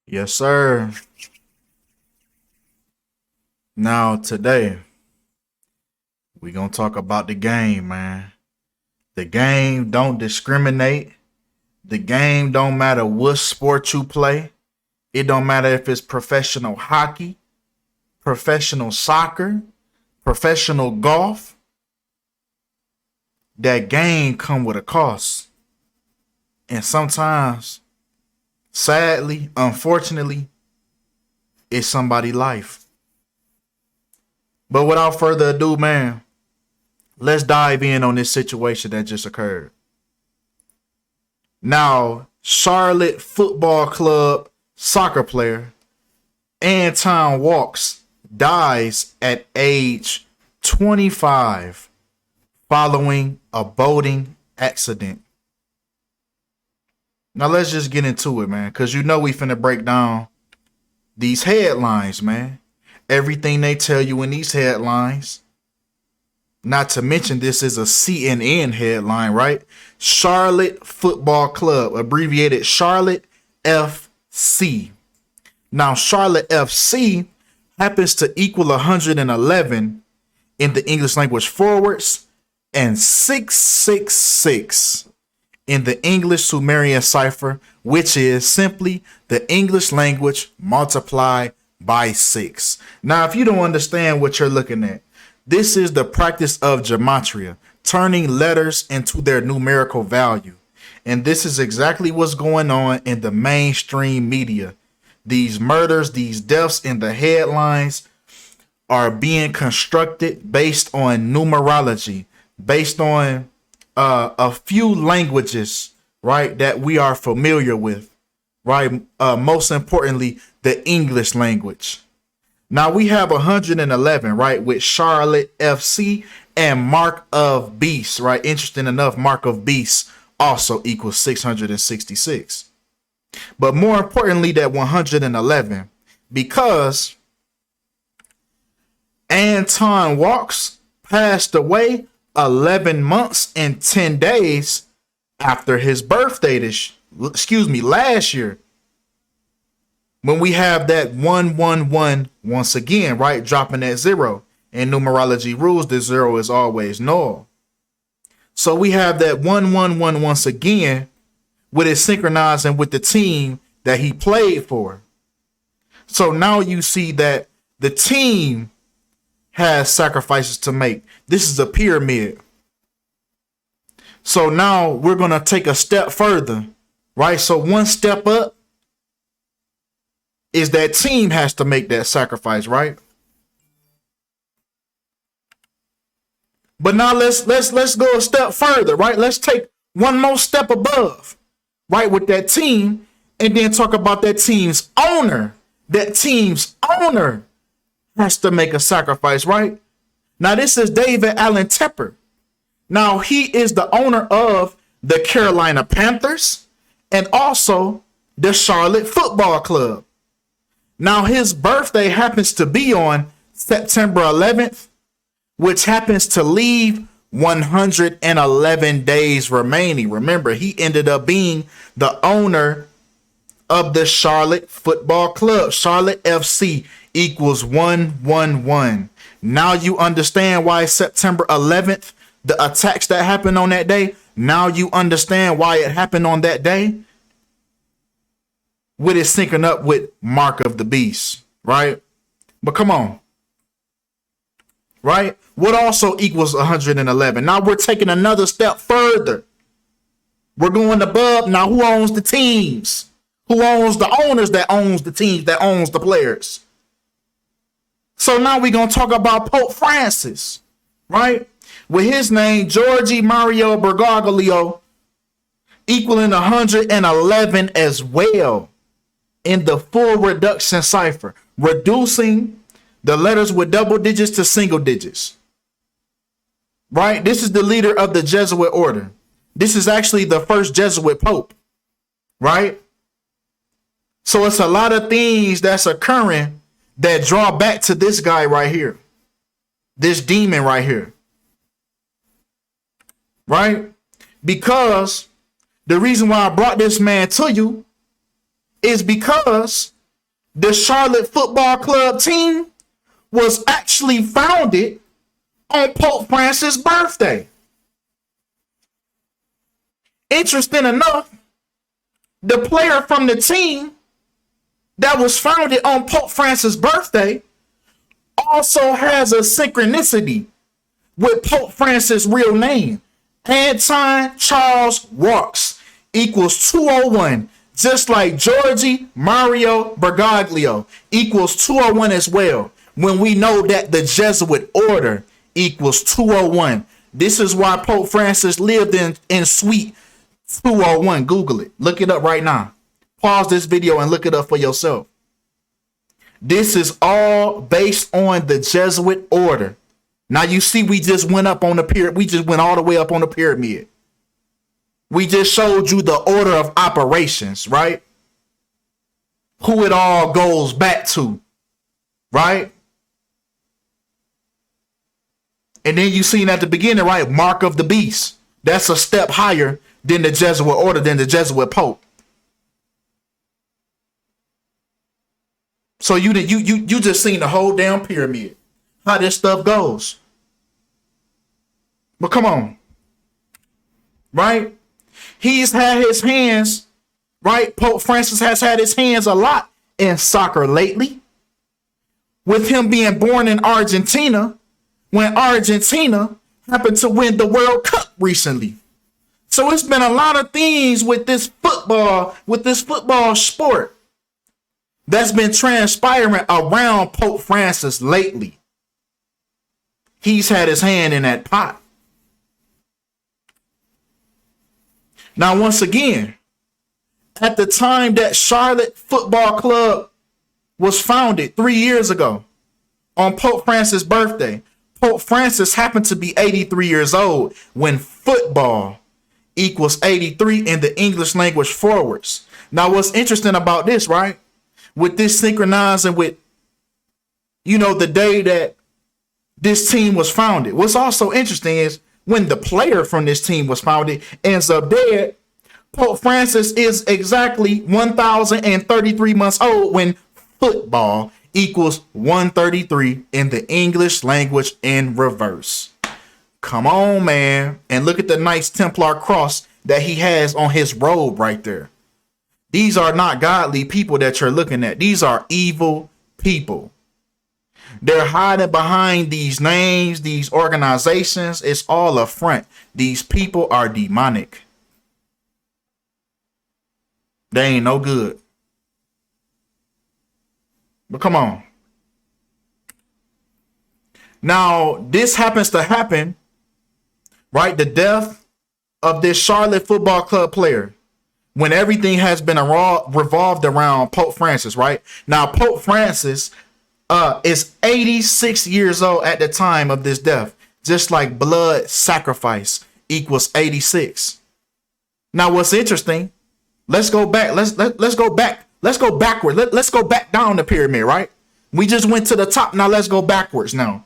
Yes, sir. Now, today, we going to talk about the game, man. The game don't discriminate. The game don't matter what sport you play. It don't matter if it's professional hockey, professional soccer, professional golf. That game come with a cost. And sometimes, sadly, unfortunately, it's somebody's life. But without further ado, man, let's dive in on this situation that just occurred. Now, Charlotte Football Club soccer player Anton Walks dies at age 25 following a boating accident. Now let's just get into it, man, because you know we finna break down these headlines, man. Everything they tell you in these headlines. Not to mention this is a CNN headline, right? Charlotte Football Club, abbreviated Charlotte FC. Now, Charlotte FC happens to equal 111 in the English language forwards and 666 in the English Sumerian cipher, which is simply the English language multiplied by 6. Now, if you don't understand what you're looking at, this is the practice of Gematria, turning letters into their numerical value. And this is exactly what's going on in the mainstream media. These murders, these deaths in the headlines are being constructed based on numerology, based on a few languages, right, that we are familiar with, right? Most importantly, the English language. Now we have 111, right, with Charlotte FC and Mark of Beast, right? Interesting enough, Mark of Beast also equals 666. But more importantly, that 111, because Anton Walks passed away 11 months and 10 days after his birthday last year. When we have that 111 once again, right, dropping that zero. In numerology rules, the zero is always null. So we have that 111 once again, with it synchronizing with the team that he played for. So now you see that the team has sacrifices to make. This is a pyramid. So now we're going to take a step further, right? So one step up is that team has to make that sacrifice, right? But now let's go a step further, right? Let's take one more step above, right, with that team, and then talk about that team's owner. That team's owner has to make a sacrifice, right? Now this is David Allen Tepper. Now he is the owner of the Carolina Panthers and also the Charlotte Football Club. Now his birthday happens to be on September 11th, which happens to leave 111 days remaining. Remember, he ended up being the owner of the Charlotte Football Club. Charlotte FC equals 111. Now you understand why September 11th, the attacks that happened on that day. Now you understand why it happened on that day. With it syncing up with Mark of the Beast, right? But come on, right? What also equals 111? Now we're taking another step further. We're going above. Now who owns the teams? Who owns the owners that owns the teams, that owns the players? So now we're going to talk about Pope Francis, right? With his name, Georgie Mario Bergoglio, equaling 111 as well in the full reduction cipher, reducing the letters with double digits to single digits. Right? This is the leader of the Jesuit order. This is actually the first Jesuit pope. Right? So it's a lot of things that's occurring that draw back to this guy right here. This demon right here. Right? Because the reason why I brought this man to you is because The Charlotte Football Club team was actually founded on Pope Francis' birthday. Interesting enough, the player from the team that was founded on Pope Francis' birthday also has a synchronicity with Pope Francis' real name. Anton Charles Walks equals 201, just like Georgie Mario Bergoglio equals 201 as well, when we know that the Jesuit order equals 201. This is why Pope Francis lived in suite 201. Google it. Look it up right now. Pause this video and look it up for yourself. This is all based on the Jesuit order. Now you see, we just went up on the pyramid. We just went all the way up on the pyramid. We just showed you the order of operations, right? Who it all goes back to, right? And then you seen at the beginning, right? Mark of the beast. That's a step higher than the Jesuit order, than the Jesuit Pope. So you just seen the whole damn pyramid, how this stuff goes. But come on, right? He's had his hands, right? Pope Francis has had his hands a lot in soccer lately, with him being born in Argentina when Argentina happened to win the World Cup recently. So it's been a lot of things with this football sport that's been transpiring around Pope Francis lately. He's had his hand in that pot. Now, once again, at the time that Charlotte Football Club was founded 3 years ago on Pope Francis' birthday, Pope Francis happened to be 83 years old when football equals 83 in the English language forwards. Now, what's interesting about this, right? With this synchronizing with, the day that this team was founded. What's also interesting is when the player from this team was founded ends up dead, Pope Francis is exactly 1,033 months old when football equals 133 in the English language in reverse. Come on, man. And look at the nice Templar cross that he has on his robe right there. These are not godly people that you're looking at. These are evil people. They're hiding behind these names, these organizations. It's all a front. These people are demonic. They ain't no good. But come on. Now, this happens to happen, right? The death of this Charlotte Football Club player, when everything has been revolved around Pope Francis, right? Now, Pope Francis is 86 years old at the time of this death, just like blood sacrifice equals 86. Now, what's interesting? Let's go back. Let's go back. Let's go backward. Let's go back down the pyramid, right? We just went to the top. Now let's go backwards now,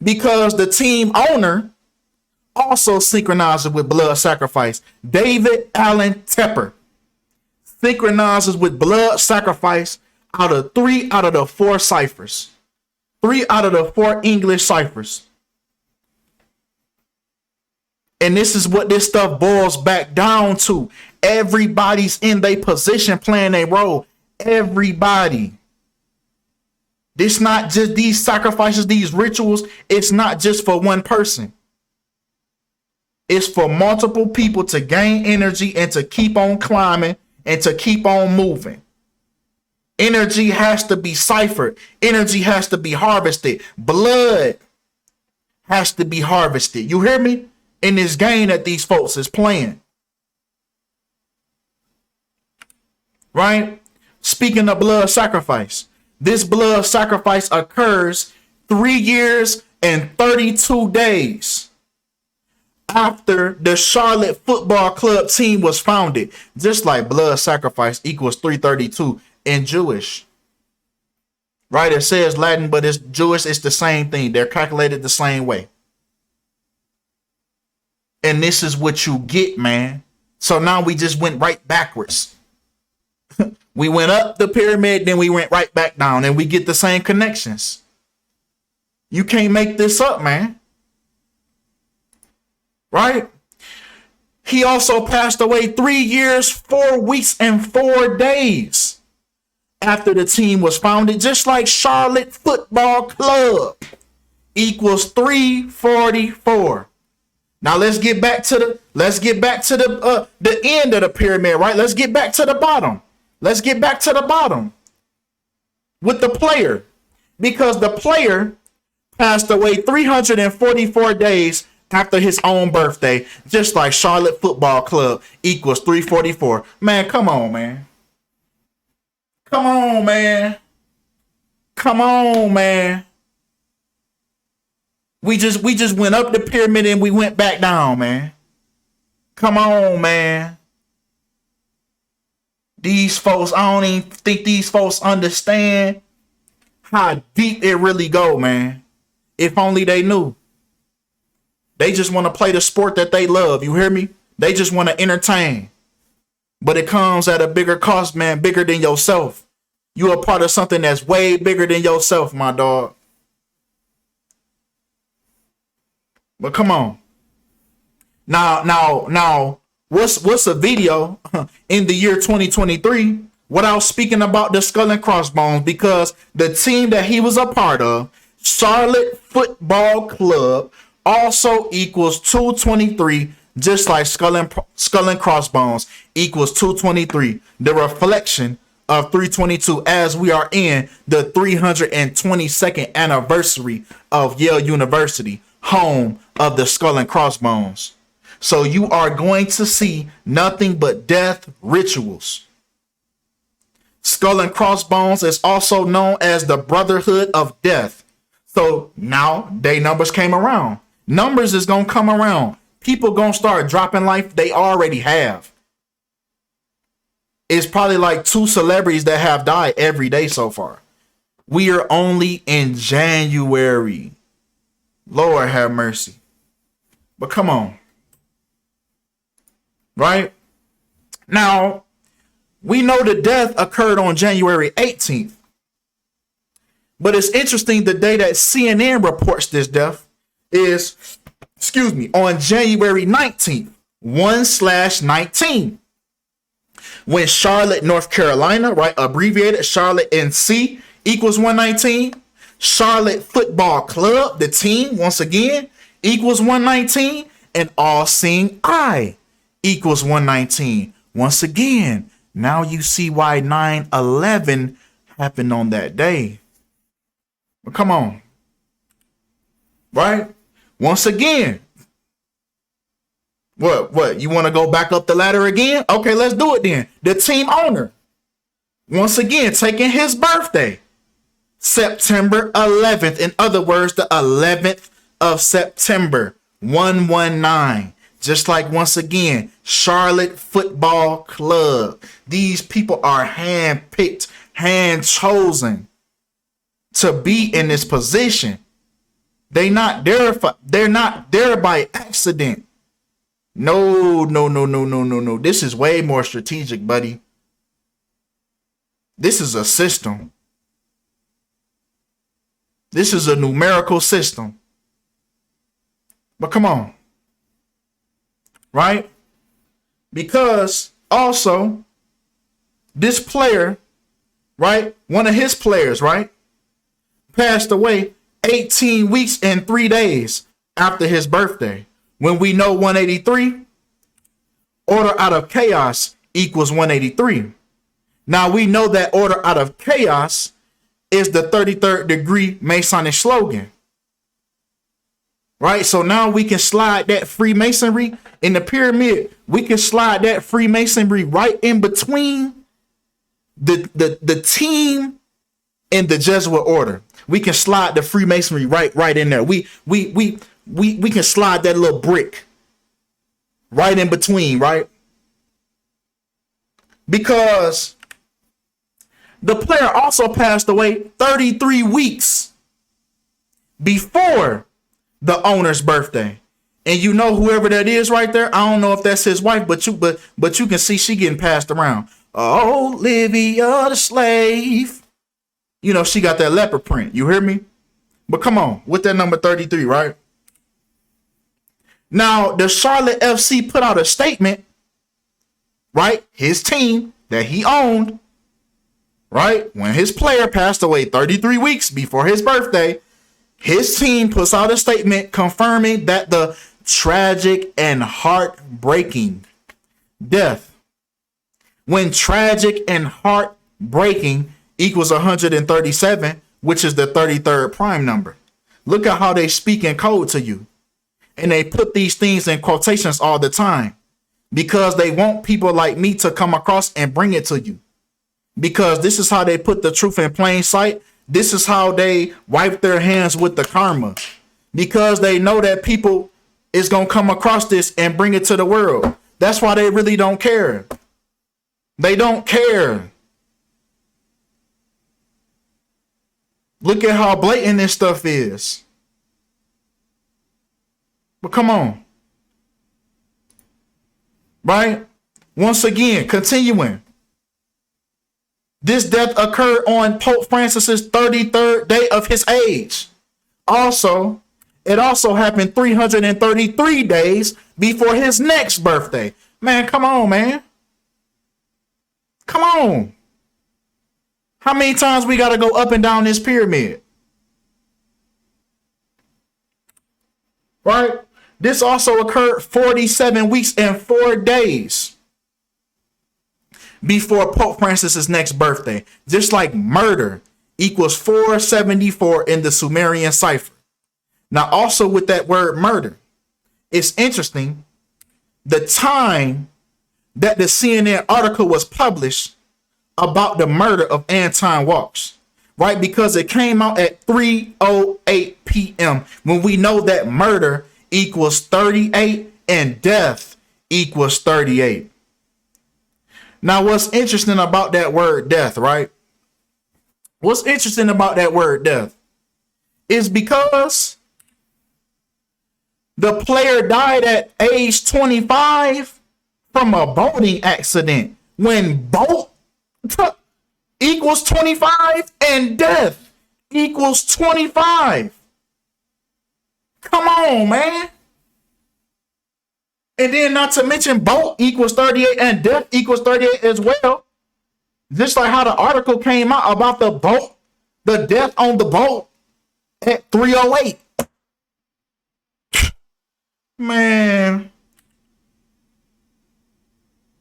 because the team owner also synchronizes with blood sacrifice. David Allen Tepper synchronizes with blood sacrifice out of 3 out of the 4 ciphers. 3 out of the 4 English ciphers. And this is what this stuff boils back down to. Everybody's in their position playing their role. Everybody. This not just these sacrifices, these rituals. It's not just for one person. It's for multiple people to gain energy and to keep on climbing and to keep on moving. Energy has to be ciphered. Energy has to be harvested. Blood has to be harvested. You hear me? In this game that these folks is playing. Right? Speaking of blood sacrifice, this blood sacrifice occurs 3 years and 32 days after the Charlotte Football Club team was founded. Just like blood sacrifice equals 332 in Jewish. Right? It says Latin, but it's Jewish. It's the same thing. They're calculated the same way. And this is what you get, man. So now we just went right backwards. We went up the pyramid, then we went right back down, and we get the same connections. You can't make this up, man. Right? He also passed away 3 years, 4 weeks, and 4 days after the team was founded, just like Charlotte Football Club equals 344. Now let's get back to the end of the pyramid, right? Let's get back to the bottom. Let's get back to the bottom with the player, because the player passed away 344 days after his own birthday, just like Charlotte Football Club equals 344. Man, come on, man. Come on, man. Come on, man. We just went up the pyramid and we went back down, man. Come on, man. These folks, I don't even think these folks understand how deep it really go, man. If only they knew. They just want to play the sport that they love. You hear me? They just want to entertain. But it comes at a bigger cost, man, bigger than yourself. You are part of something that's way bigger than yourself, my dog. But come on. Now, what's a video in the year 2023 without speaking about the Skull and Crossbones? Because the team that he was a part of, Charlotte Football Club, also equals 223, just like Skull and Crossbones equals 223. The reflection of 322, as we are in the 322nd anniversary of Yale University, home of the Skull and Crossbones. So you are going to see nothing but death rituals. Skull and Crossbones is also known as the Brotherhood of Death. So now they numbers came around. Numbers is going to come around. People going to start dropping life. They already have. It's probably like 2 celebrities that have died every day so far. We are only in January. Lord have mercy. But come on. Right? Now, we know the death occurred on January 18th. But it's interesting, the day that CNN reports this death is, on January 19th, 1/19. When Charlotte, North Carolina, right, abbreviated Charlotte NC equals 119. Charlotte Football Club, the team, once again, equals 119. And All Seeing Eye equals 119. Once again, now you see why 9/11 happened on that day. But come on. Right? Once again. What? You want to go back up the ladder again? Okay, let's do it then. The team owner, once again, taking his birthday, September 11th. In other words, the 11th of September, 119. Just like, once again, Charlotte Football Club. These people are hand-picked, hand-chosen to be in this position. They're not there by accident. No. This is way more strategic, buddy. This is a system. This is a numerical system. But come on. Right? Because also, this player, right? One of his players, right? Passed away 18 weeks and 3 days after his birthday. When we know 183, order out of chaos equals 183. Now we know that order out of chaos is the 33rd degree Masonic slogan. Right? So now we can slide that Freemasonry in the pyramid. We can slide that Freemasonry right in between the team and the Jesuit order. We can slide the Freemasonry right in there. We can slide that little brick right in between, right? Because the player also passed away 33 weeks before the owner's birthday. And you know whoever that is right there, I don't know if that's his wife, but you can see she getting passed around. Olivia the slave. You know, she got that leopard print. You hear me? But come on, with that number 33, right? Now, the Charlotte FC put out a statement, right? His team that he owned, right? When his player passed away 33 weeks before his birthday, his team puts out a statement confirming that the tragic and heartbreaking death, when tragic and heartbreaking equals 137, which is the 33rd prime number. Look at how they speak in code to you. And they put these things in quotations all the time because they want people like me to come across and bring it to you. Because this is how they put the truth in plain sight. This is how they wipe their hands with the karma. Because they know that people is going to come across this and bring it to the world. That's why they really don't care. They don't care. Look at how blatant this stuff is. But come on. Right? Once again, continuing. This death occurred on Pope Francis's 33rd day of his age. Also, it also happened 333 days before his next birthday. Man, come on, man. Come on. How many times we got to go up and down this pyramid? Right? This also occurred 47 weeks and 4 days before Pope Francis's next birthday. Just like murder equals 474 in the Sumerian cipher. Now, also with that word murder, it's interesting. The time that the CNN article was published about the murder of Anton Walks, right? Because it came out at 3:08 p.m. when we know that murder equals 38 and death equals 38. Now, what's interesting about that word death, right? What's interesting about that word death is because the player died at age 25 from a boating accident. When boat equals 25 and death equals 25. Come on, man. And then not to mention boat equals 38 and death equals 38 as well. Just like how the article came out about the boat, the death on the boat at 3:08. Man.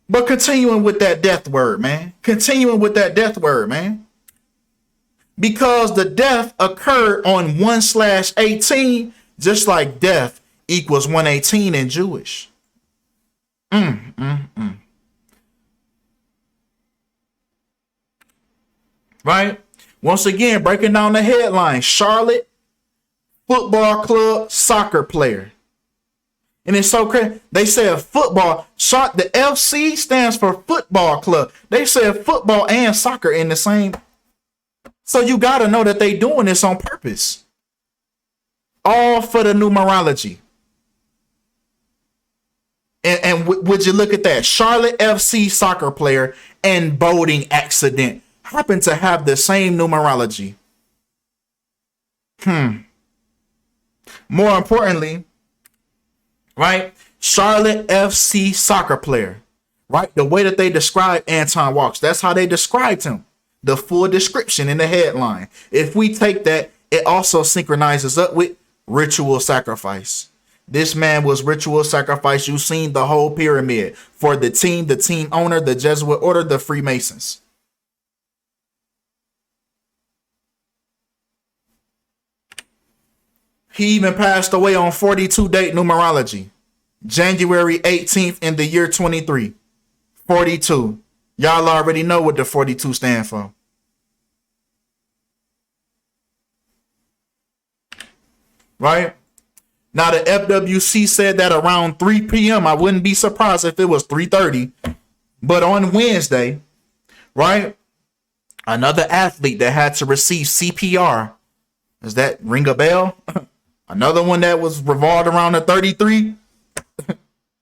But continuing with that death word, man. Continuing with that death word, man. Because the death occurred on 1/18, just like death equals 118 in Jewish. Right? Once again, breaking down the headline. Charlotte Football Club soccer player. And it's so crazy. They said football. The FC stands for football club. They said football and soccer in the same. So you got to know that they doing this on purpose. All for the numerology. And would you look at that? Charlotte FC soccer player and boating accident happen to have the same numerology. More importantly, right? Charlotte FC soccer player, right? The way that they describe Anton Walks, that's how they described him. The full description in the headline. If we take that, it also synchronizes up with ritual sacrifice. This man was ritual sacrifice. You've seen the whole pyramid for the team owner, the Jesuit order, the Freemasons. He even passed away on 42 date numerology. January 18th in the year 23. 42. Y'all already know what the 42 stand for. Right? Now the FWC said that around 3 p.m. I wouldn't be surprised if it was 3:30. But on Wednesday, right? Another athlete that had to receive CPR. Does that ring a bell? Another one that was revolved around the 33.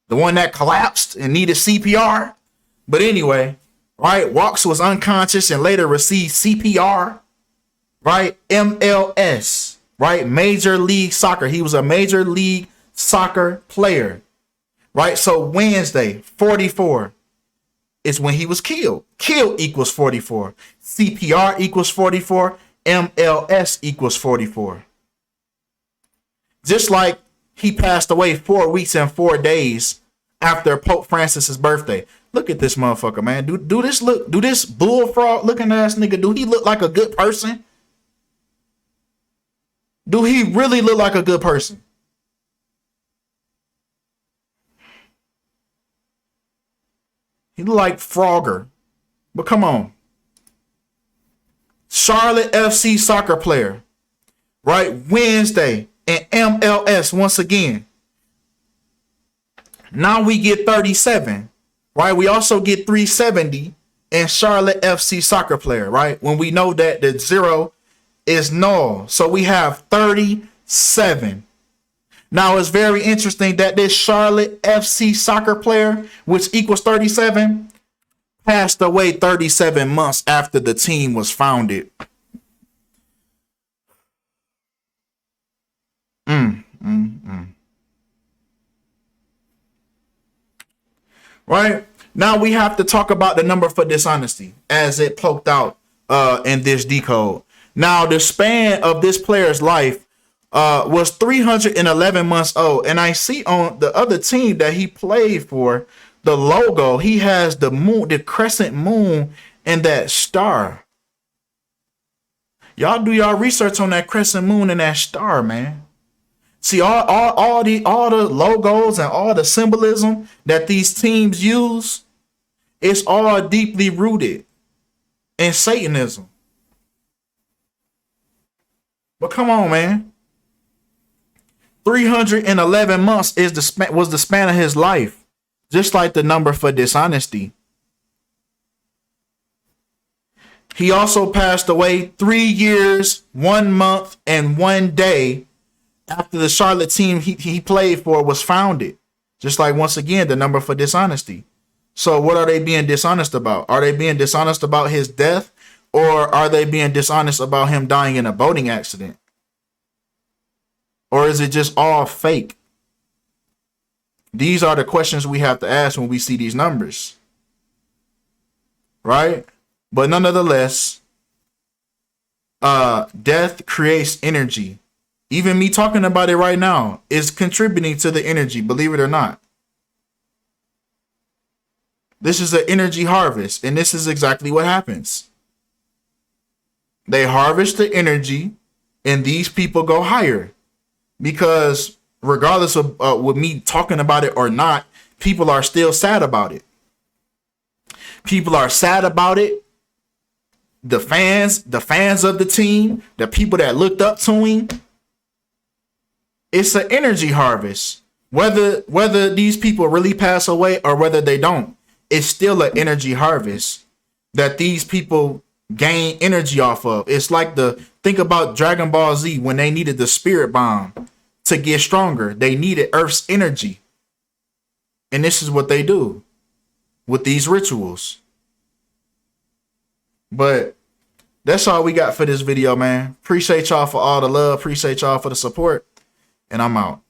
The one that collapsed and needed CPR. But anyway, right? Walks was unconscious and later received CPR, right? MLS, right? Major League Soccer. He was a Major League Soccer player, right? So Wednesday, 44 is when he was killed. Killed equals 44. CPR equals 44. MLS equals 44. Just like he passed away 4 weeks and 4 days after Pope Francis's birthday. Look at this motherfucker, man. Do this bullfrog looking ass nigga, do he look like a good person? Do he really look like a good person? He look like Frogger. But come on. Charlotte FC soccer player. Right? Wednesday and MLS once again. Now we get 37. Right? We also get 370 and Charlotte FC soccer player. Right? When we know that the 0 is null. So we have 37. Now it's very interesting that this Charlotte FC soccer player, which equals 37, passed away 37 months after the team was founded. Right? Now we have to talk about the number for dishonesty as it poked out in this decode. Now the span of this player's life was 311 months old. And I see on the other team that he played for, the logo, he has the moon, the crescent moon, and that star. Y'all do y'all research on that crescent moon and that star, man. See, all the logos and all the symbolism that these teams use, it's all deeply rooted in Satanism. But come on, man. 311 months was the span of his life, just like the number for dishonesty. He also passed away 3 years, 1 month, and 1 day after the Charlotte team he played for was founded. Just like, once again, the number for dishonesty. So what are they being dishonest about? Are they being dishonest about his death, or are they being dishonest about him dying in a boating accident? Or is it just all fake? These are the questions we have to ask when we see these numbers. Right? But nonetheless, death creates energy. Even me talking about it right now is contributing to the energy, believe it or not. This is an energy harvest, and this is exactly what happens. They harvest the energy, and these people go higher. Because regardless of with me talking about it or not, people are still sad about it. People are sad about it. The fans of the team, the people that looked up to him. It's an energy harvest. Whether these people really pass away or whether they don't, it's still an energy harvest that these people gain energy off of. It's like think about Dragon Ball Z when they needed the spirit bomb to get stronger. They needed Earth's energy. And this is what they do with these rituals. But that's all we got for this video, man. Appreciate y'all for all the love. Appreciate y'all for the support. And I'm out.